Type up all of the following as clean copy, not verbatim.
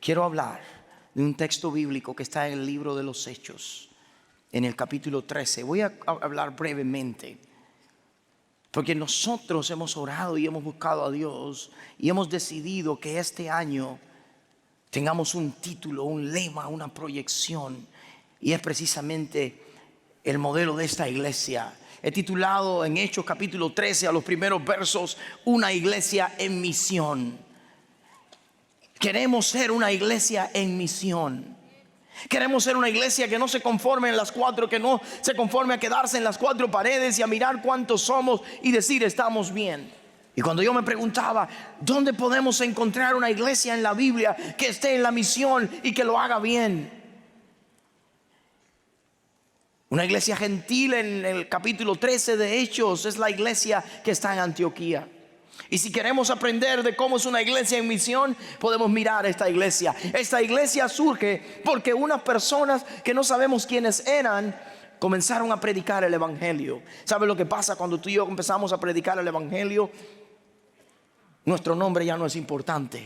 quiero hablar de un texto bíblico que está en el libro de los Hechos, en el capítulo 13. Voy a hablar brevemente, porque nosotros hemos orado y hemos buscado a Dios y hemos decidido que este año tengamos un título, un lema, una proyección, y es precisamente el modelo de esta iglesia. He titulado en Hechos capítulo 13 a los primeros versos: una iglesia en misión. Queremos ser una iglesia en misión. Queremos ser una iglesia que no se conforme en las cuatro, que no se conforme a quedarse en las cuatro paredes y a mirar cuántos somos y decir estamos bien. Y cuando yo me preguntaba dónde podemos encontrar una iglesia en la Biblia que esté en la misión y que lo haga bien, una iglesia gentil, en el capítulo 13 de Hechos es la iglesia que está en Antioquía. Y si queremos aprender de cómo es una iglesia en misión, podemos mirar esta iglesia. Esta iglesia surge porque unas personas que no sabemos quiénes eran comenzaron a predicar el evangelio. ¿Sabe lo que pasa cuando tú y yo empezamos a predicar el evangelio? Nuestro nombre ya no es importante,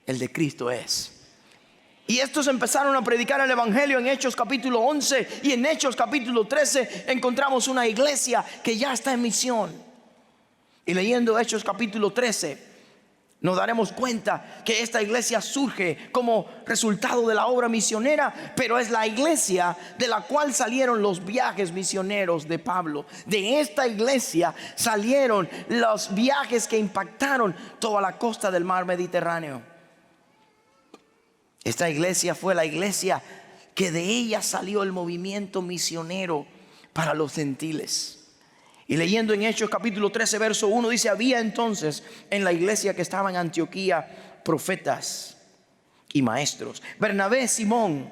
el de Cristo es. Y estos empezaron a predicar el evangelio en Hechos capítulo 11, y en Hechos capítulo 13 encontramos una iglesia que ya está en misión. Y leyendo Hechos capítulo 13 nos daremos cuenta que esta iglesia surge como resultado de la obra misionera, pero es la iglesia de la cual salieron los viajes misioneros de Pablo. De esta iglesia salieron los viajes que impactaron toda la costa del mar Mediterráneo. Esta iglesia fue la iglesia que de ella salió el movimiento misionero para los gentiles. Y leyendo en Hechos capítulo 13 verso 1 dice: había entonces en la iglesia que estaba en Antioquía profetas y maestros: Bernabé, Simón,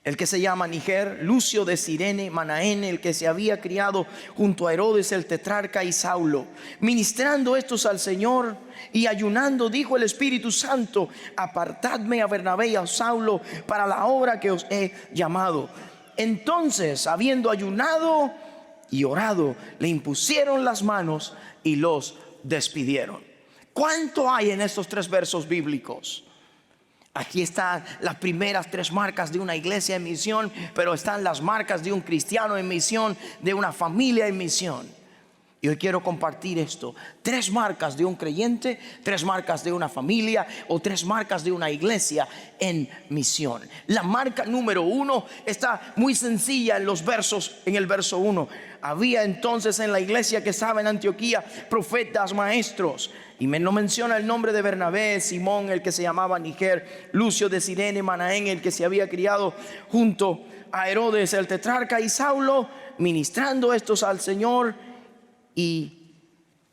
el que se llama Niger, Lucio de Cirene, Manaén, el que se había criado junto a Herodes el tetrarca, y Saulo. Ministrando estos al Señor y ayunando, dijo el Espíritu Santo: apartadme a Bernabé y a Saulo para la obra que os he llamado. Entonces, habiendo ayunado y orado, le impusieron las manos y los despidieron. ¿Cuánto hay en estos tres versos bíblicos? Aquí están las primeras tres marcas de una iglesia en misión, pero están las marcas de un cristiano en misión, de una familia en misión. Y hoy quiero compartir esto: tres marcas de un creyente, tres marcas de una familia o tres marcas de una iglesia en misión. La marca número 1 está muy sencilla en el verso 1. Había entonces en la iglesia que estaba en Antioquía profetas, maestros. Y no menciona el nombre de Bernabé, Simón, el que se llamaba Niger, Lucio de Cirene, Manaén, el que se había criado junto a Herodes el tetrarca, y Saulo, ministrando estos al Señor y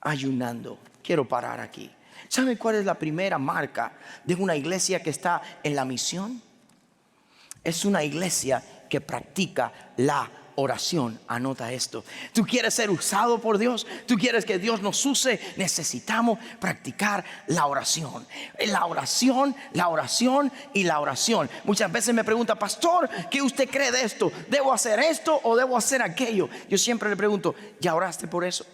ayunando. Quiero parar aquí. ¿Saben cuál es la primera marca de una iglesia que está en la misión? Es una iglesia que practica la oración. Anota esto. ¿Tú quieres ser usado por Dios? ¿Tú quieres que Dios nos use? Necesitamos practicar la oración. La oración, la oración y la oración. Muchas veces me pregunta: pastor, ¿qué usted cree de esto? ¿Debo hacer esto o debo hacer aquello? Yo siempre le pregunto: ¿ya oraste por eso?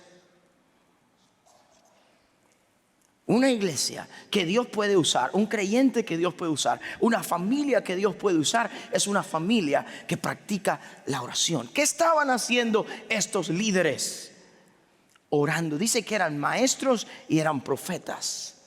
Una iglesia que Dios puede usar, un creyente que Dios puede usar, una familia que Dios puede usar, es una familia que practica la oración. ¿Qué estaban haciendo estos líderes? Orando. Dice que eran maestros y eran profetas,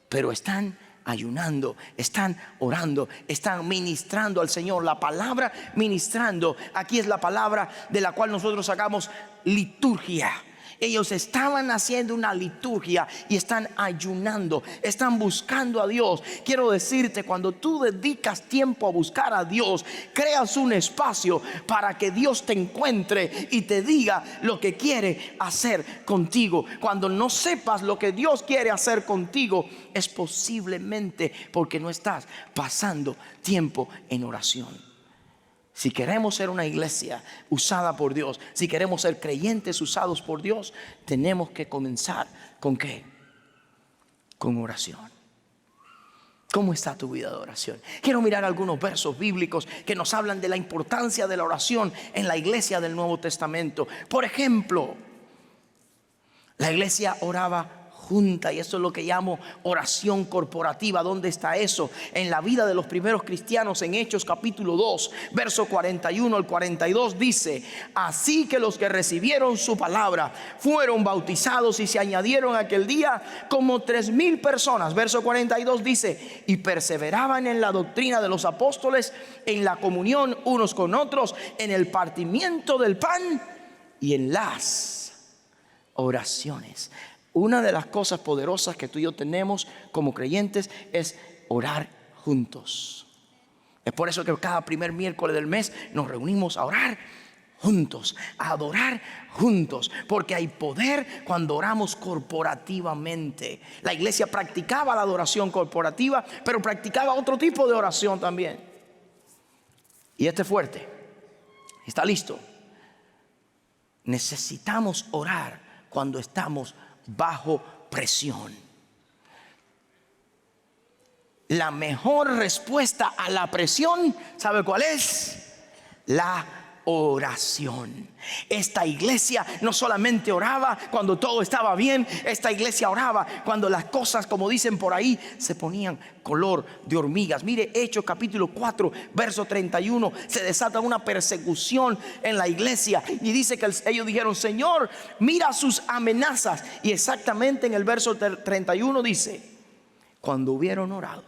pero están ayunando, están orando, están ministrando al Señor. La palabra ministrando aquí es la palabra de la cual nosotros sacamos liturgia. Ellos estaban haciendo una liturgia y están ayunando, están buscando a Dios. Quiero decirte, cuando tú dedicas tiempo a buscar a Dios, creas un espacio para que Dios te encuentre y te diga lo que quiere hacer contigo. Cuando no sepas lo que Dios quiere hacer contigo, es posiblemente porque no estás pasando tiempo en oración. Si queremos ser una iglesia usada por Dios, si queremos ser creyentes usados por Dios, tenemos que comenzar ¿con qué? Con oración. ¿Cómo está tu vida de oración? Quiero mirar algunos versos bíblicos que nos hablan de la importancia de la oración en la iglesia del Nuevo Testamento. Por ejemplo, la iglesia oraba junta, y eso es lo que llamo oración corporativa. ¿Dónde está eso? En la vida de los primeros cristianos, en Hechos capítulo 2, verso 41 al 42 dice: así que los que recibieron su palabra fueron bautizados y se añadieron aquel día como 3,000 personas. Verso 42 dice: y perseveraban en la doctrina de los apóstoles, en la comunión unos con otros, en el partimiento del pan y en las oraciones. Una de las cosas poderosas que tú y yo tenemos como creyentes es orar juntos. Es por eso que cada primer miércoles del mes nos reunimos a orar juntos, a adorar juntos, porque hay poder cuando oramos corporativamente. La iglesia practicaba la adoración corporativa, pero practicaba otro tipo de oración también. Y este es fuerte. ¿Está listo? Necesitamos orar cuando estamos bajo presión. La mejor respuesta a la presión, ¿sabe cuál es? La oración. Esta iglesia no solamente oraba cuando todo estaba bien, esta iglesia oraba cuando las cosas, como dicen por ahí, se ponían color de hormigas. Mire, Hechos capítulo 4, verso 31, se desata una persecución en la iglesia y dice que ellos dijeron: Señor, mira sus amenazas. Y exactamente en el verso 31 dice: cuando hubieron orado,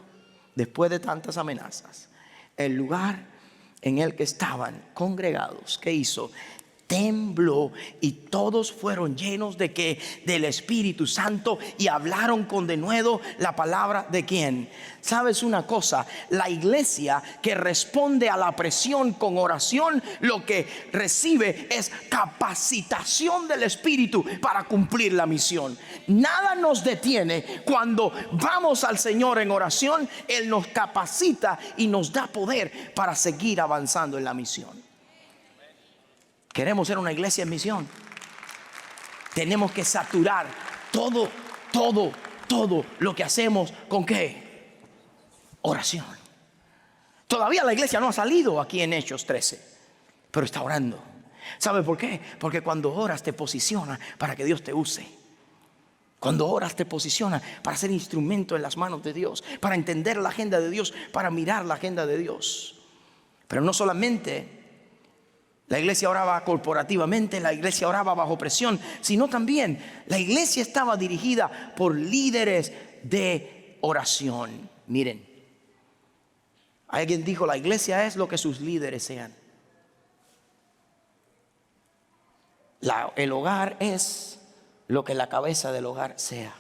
después de tantas amenazas, el lugar en el que estaban congregados, ¿qué hizo? Tembló, y todos fueron llenos de ¿qué? Del Espíritu Santo, y hablaron con denuedo la palabra de ¿quién? ¿Sabes una cosa? La iglesia que responde a la presión con oración, lo que recibe es capacitación del Espíritu para cumplir la misión. Nada nos detiene cuando vamos al Señor en oración. Él nos capacita y nos da poder para seguir avanzando en la misión. Queremos ser una iglesia en misión. Tenemos que saturar todo lo que hacemos con ¿qué? Oración. Todavía la iglesia no ha salido aquí en Hechos 13, pero está orando. ¿Sabe por qué? Porque cuando oras te posiciona para que Dios te use. Cuando oras te posiciona para ser instrumento en las manos de Dios, para entender la agenda de Dios, para mirar la agenda de Dios. Pero no solamente la iglesia oraba corporativamente, la iglesia oraba bajo presión, sino también la iglesia estaba dirigida por líderes de oración. Miren, alguien dijo: la iglesia es lo que sus líderes sean. El hogar es lo que la cabeza del hogar sea.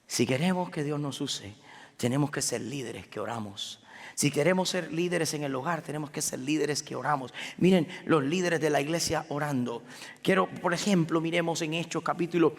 Si queremos que Dios nos use, tenemos que ser líderes que oramos. Si queremos ser líderes en el hogar, tenemos que ser líderes que oramos. Miren los líderes de la iglesia orando. Quiero, por ejemplo, miremos en Hechos capítulo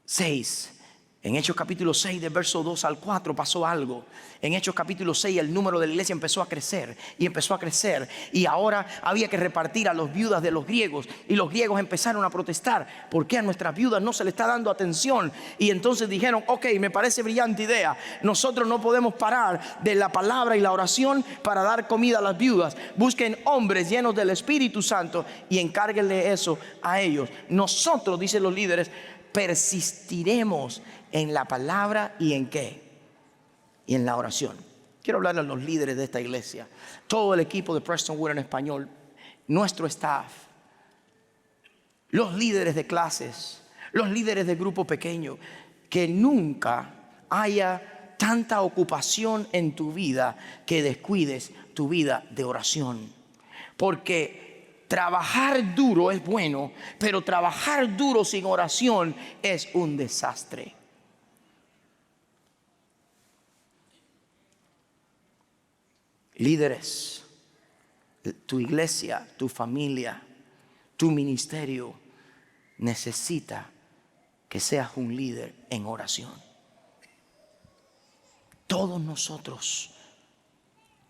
6. En Hechos capítulo 6, del verso 2 al 4 pasó algo. En Hechos capítulo 6 el número de la iglesia empezó a crecer y empezó a crecer. Y ahora había que repartir a los viudas de los griegos. Y los griegos empezaron a protestar: ¿por qué a nuestras viudas no se le está dando atención? Y entonces dijeron: ok, me parece brillante idea. Nosotros no podemos parar de la palabra y la oración para dar comida a las viudas. Busquen hombres llenos del Espíritu Santo y encárguenle eso a ellos. Nosotros, dicen los líderes, persistiremos en la palabra y en ¿qué? Y en la oración. Quiero hablarle a los líderes de esta iglesia, todo el equipo de Prestonwood en español, nuestro staff, los líderes de clases, los líderes de grupo pequeño, que nunca haya tanta ocupación en tu vida que descuides tu vida de oración. Porque trabajar duro es bueno, pero trabajar duro sin oración es un desastre. Líderes, tu iglesia, tu familia, tu ministerio necesita que seas un líder en oración. Todos nosotros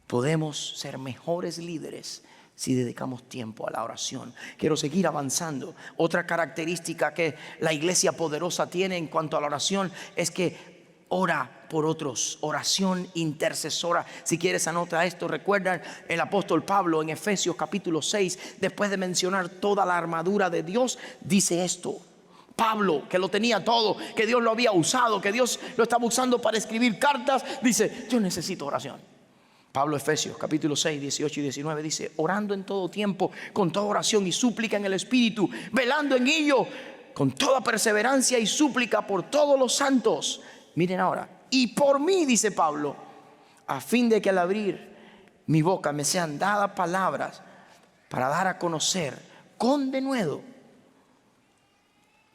podemos ser mejores líderes si dedicamos tiempo a la oración. Quiero seguir avanzando. Otra característica que la iglesia poderosa tiene en cuanto a la oración es que ora por otros, oración intercesora. Si quieres, anota esto. Recuerdan el apóstol Pablo en Efesios capítulo 6, después de mencionar toda la armadura de Dios, dice esto: Pablo, que lo tenía todo, que Dios lo había usado, que Dios lo estaba usando para escribir cartas, dice: yo necesito oración. Pablo, Efesios capítulo 6, 18 y 19 dice: orando en todo tiempo, con toda oración y súplica en el Espíritu, velando en ello, con toda perseverancia y súplica por todos los santos. Miren ahora, y por mí, dice Pablo, a fin de que al abrir mi boca me sean dadas palabras para dar a conocer con denuedo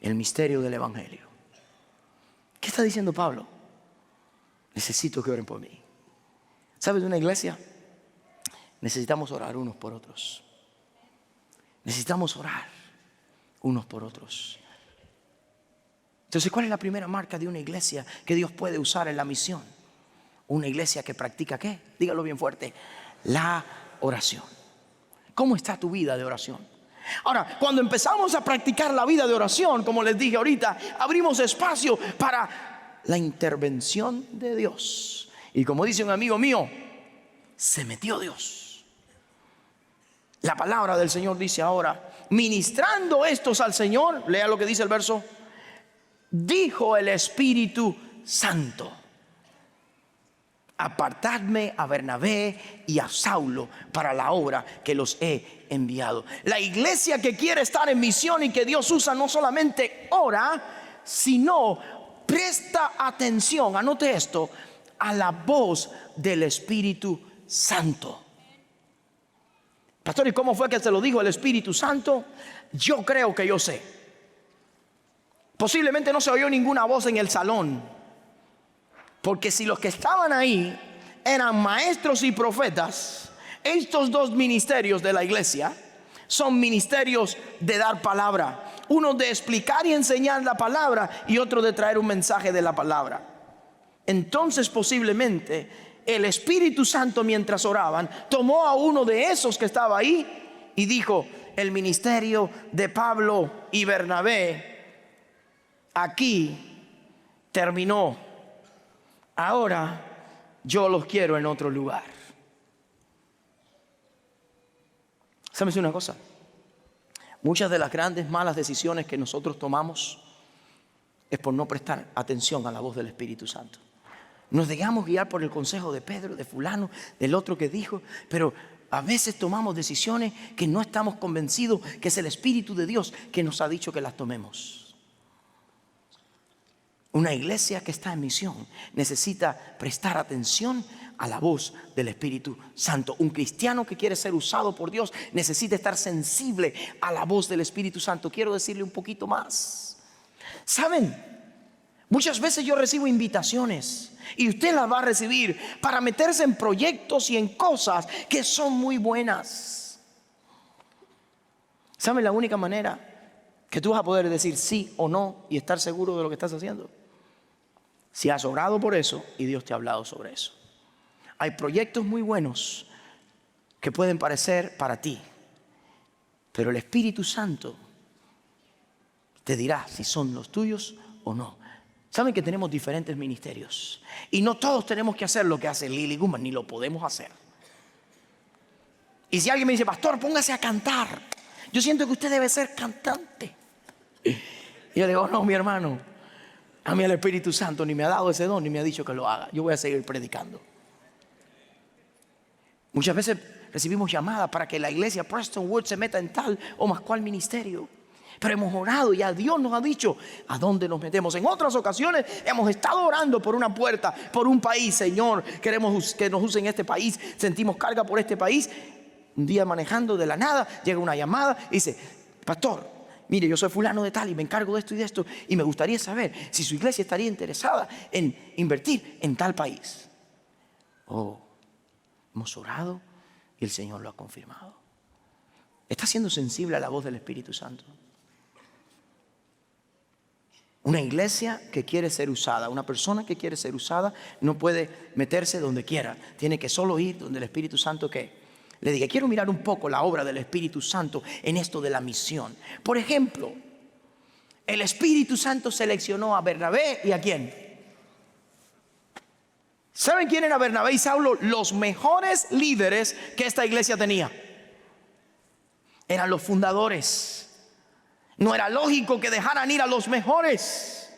el misterio del Evangelio. ¿Qué está diciendo Pablo? Necesito que oren por mí. ¿Sabes de una iglesia? Necesitamos orar unos por otros. Necesitamos orar unos por otros. Entonces, ¿cuál es la primera marca de una iglesia que Dios puede usar en la misión? Una iglesia que practica ¿qué? Dígalo bien fuerte: la oración. ¿Cómo está tu vida de oración? Ahora, cuando empezamos a practicar la vida de oración, como les dije ahorita, abrimos espacio para la intervención de Dios. Y como dice un amigo mío, se metió Dios. La palabra del Señor dice ahora: ministrando estos al Señor, lea lo que dice el verso, dijo el Espíritu Santo: apartadme a Bernabé y a Saulo para la obra que los he enviado. La iglesia que quiere estar en misión y que Dios usa no solamente ora, sino presta atención, anote esto, a la voz del Espíritu Santo. Pastor, ¿y cómo fue que se lo dijo el Espíritu Santo? Yo creo que yo sé. Posiblemente no se oyó ninguna voz en el salón, porque si los que estaban ahí eran maestros y profetas, estos dos ministerios de la iglesia son ministerios de dar palabra. Uno de explicar y enseñar la palabra y otro de traer un mensaje de la palabra. Entonces posiblemente el Espíritu Santo, mientras oraban, tomó a uno de esos que estaba ahí y dijo: el ministerio de Pablo y Bernabé aquí terminó. Ahora yo los quiero en otro lugar. ¿Sabes una cosa? Muchas de las grandes malas decisiones que nosotros tomamos es por no prestar atención a la voz del Espíritu Santo. Nos dejamos guiar por el consejo de Pedro, de fulano, del otro que dijo, pero a veces tomamos decisiones que no estamos convencidos que es el Espíritu de Dios que nos ha dicho que las tomemos. Una iglesia que está en misión necesita prestar atención a la voz del Espíritu Santo. Un cristiano que quiere ser usado por Dios necesita estar sensible a la voz del Espíritu Santo. Quiero decirle un poquito más. ¿Saben? Muchas veces yo recibo invitaciones, y usted las va a recibir, para meterse en proyectos y en cosas que son muy buenas. ¿Saben la única manera que tú vas a poder decir sí o no y estar seguro de lo que estás haciendo? Si has orado por eso y Dios te ha hablado sobre eso. Hay proyectos muy buenos que pueden parecer para ti, pero el Espíritu Santo te dirá si son los tuyos o no. Saben que tenemos diferentes ministerios y no todos tenemos que hacer lo que hace Lily Guzmán, ni lo podemos hacer. Y si alguien me dice: pastor, póngase a cantar, yo siento que usted debe ser cantante. Y yo digo: no, mi hermano, a mí el Espíritu Santo ni me ha dado ese don ni me ha dicho que lo haga. Yo voy a seguir predicando. Muchas veces recibimos llamadas para que la iglesia Prestonwood se meta en tal o más cual ministerio, pero hemos orado y ya Dios nos ha dicho a dónde nos metemos. En otras ocasiones hemos estado orando por una puerta, por un país. Señor, queremos que nos usen este país, sentimos carga por este país. Un día manejando, de la nada llega una llamada y dice: pastor, mire, yo soy fulano de tal y me encargo de esto y de esto, y me gustaría saber si su iglesia estaría interesada en invertir en tal país. Oh, hemos orado y el Señor lo ha confirmado. ¿Está siendo sensible a la voz del Espíritu Santo? Una iglesia que quiere ser usada, una persona que quiere ser usada, no puede meterse donde quiera. Tiene que solo ir donde el Espíritu Santo ¿qué? Le diga: quiero mirar un poco la obra del Espíritu Santo en esto de la misión. Por ejemplo, el Espíritu Santo seleccionó a Bernabé y ¿a quién? ¿Saben quién era Bernabé y Saulo? Los mejores líderes que esta iglesia tenía. Eran los fundadores. No era lógico que dejaran ir a los mejores.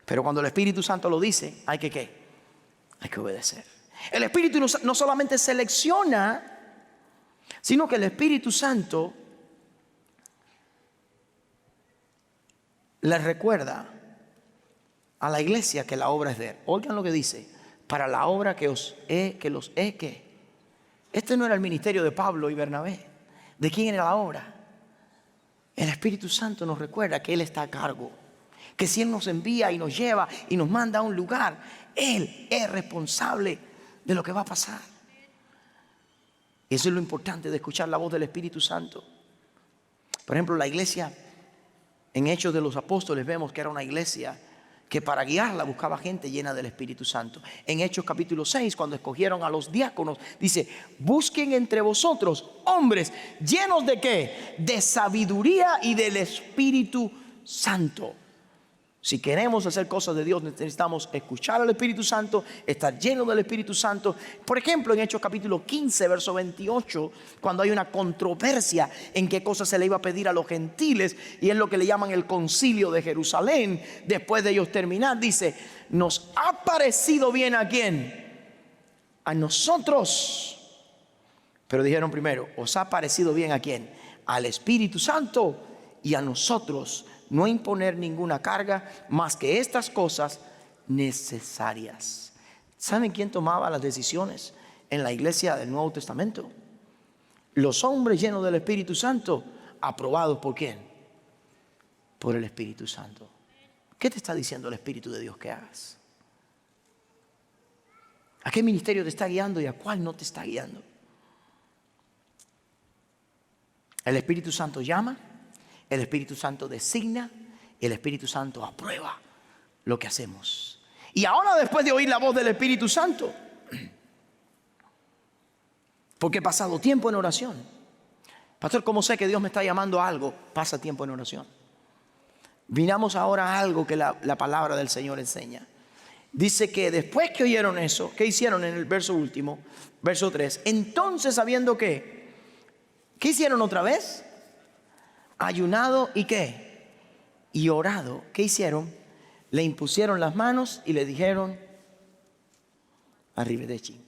Pero cuando el Espíritu Santo lo dice, hay que ¿qué? Hay que obedecer. El Espíritu no solamente selecciona, sino que el Espíritu Santo les recuerda a la iglesia que la obra es de Él. Oigan lo que dice: para la obra que los he que. Este no era el ministerio de Pablo y Bernabé. ¿De quién era la obra? El Espíritu Santo nos recuerda que Él está a cargo, que si Él nos envía y nos lleva y nos manda a un lugar, Él es responsable de lo que va a pasar. Eso es lo importante de escuchar la voz del Espíritu Santo. Por ejemplo, la iglesia en Hechos de los Apóstoles vemos que era una iglesia que para guiarla buscaba gente llena del Espíritu Santo. En Hechos capítulo 6, cuando escogieron a los diáconos, dice: busquen entre vosotros hombres llenos de ¿qué? De sabiduría y del Espíritu Santo. Si queremos hacer cosas de Dios, necesitamos escuchar al Espíritu Santo, estar lleno del Espíritu Santo. Por ejemplo, en Hechos capítulo 15, verso 28, cuando hay una controversia en qué cosa se le iba a pedir a los gentiles, y es lo que le llaman el concilio de Jerusalén. Después de ellos terminar, dice: nos ha parecido bien ¿a quién? A nosotros. Pero dijeron primero: os ha parecido bien ¿a quién? Al Espíritu Santo y a nosotros no imponer ninguna carga más que estas cosas necesarias. ¿Saben quién tomaba las decisiones en la iglesia del Nuevo Testamento? Los hombres llenos del Espíritu Santo, aprobados ¿por quién? Por el Espíritu Santo. ¿Qué te está diciendo el Espíritu de Dios que hagas? ¿A qué ministerio te está guiando y a cuál no te está guiando? El Espíritu Santo llama, el Espíritu Santo designa y el Espíritu Santo aprueba lo que hacemos. Y ahora, después de oír la voz del Espíritu Santo, porque he pasado tiempo en oración. Pastor, ¿cómo sé que Dios me está llamando a algo? Pasa tiempo en oración. Vinamos ahora a algo que la palabra del Señor enseña. Dice que después que oyeron eso, ¿qué hicieron en el verso último? Verso 3. Entonces, sabiendo que, ¿qué hicieron otra vez? Ayunado y ¿qué? Y orado. ¿Qué hicieron? Le impusieron las manos y le dijeron: arrivederci.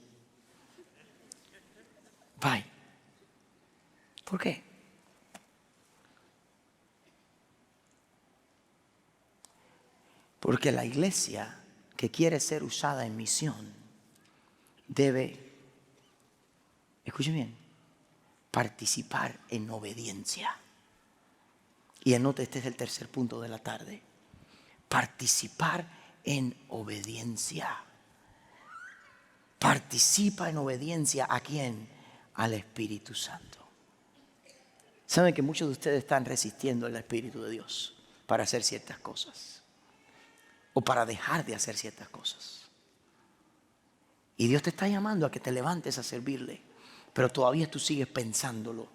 Bye. ¿Por qué? Porque la iglesia que quiere ser usada en misión debe, escuchen bien, participar en obediencia. Y anote, este es el tercer punto de la tarde: participar en obediencia. Participa en obediencia ¿a quién? Al Espíritu Santo. Saben que muchos de ustedes están resistiendo al Espíritu de Dios para hacer ciertas cosas o para dejar de hacer ciertas cosas. Y Dios te está llamando a que te levantes a servirle, pero todavía tú sigues pensándolo.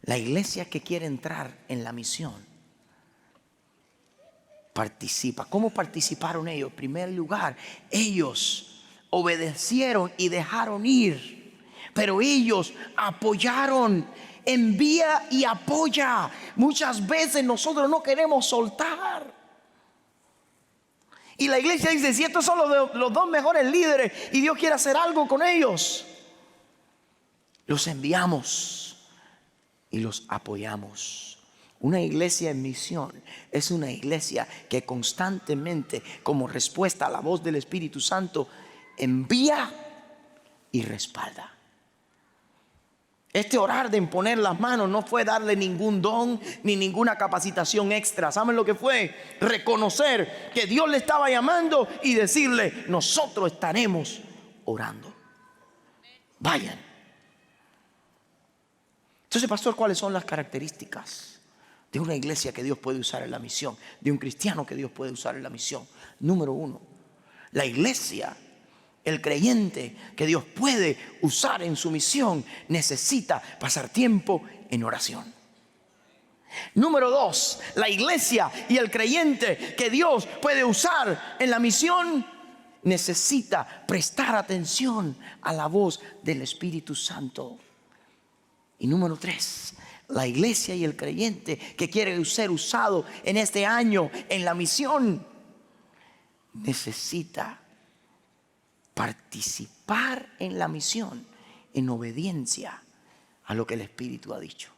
La iglesia que quiere entrar en la misión participa. ¿Cómo participaron ellos? En primer lugar, ellos obedecieron y dejaron ir, pero ellos apoyaron. Envía y apoya. Muchas veces nosotros no queremos soltar. Y la iglesia dice: si estos son los dos mejores líderes y Dios quiere hacer algo con ellos, los enviamos y los apoyamos. Una iglesia en misión es una iglesia que constantemente, como respuesta a la voz del Espíritu Santo, envía y respalda. Este orar de imponer las manos no fue darle ningún don ni ninguna capacitación extra. ¿Saben lo que fue? Reconocer que Dios le estaba llamando y decirle: nosotros estaremos orando. Vayan. Entonces, pastor, ¿cuáles son las características de una iglesia que Dios puede usar en la misión? De un cristiano que Dios puede usar en la misión. Número 1, la iglesia, el creyente que Dios puede usar en su misión, necesita pasar tiempo en oración. Número 2, la iglesia y el creyente que Dios puede usar en la misión necesita prestar atención a la voz del Espíritu Santo. Y número 3, La iglesia y el creyente que quiere ser usado en este año en la misión necesita participar en la misión en obediencia a lo que el Espíritu ha dicho.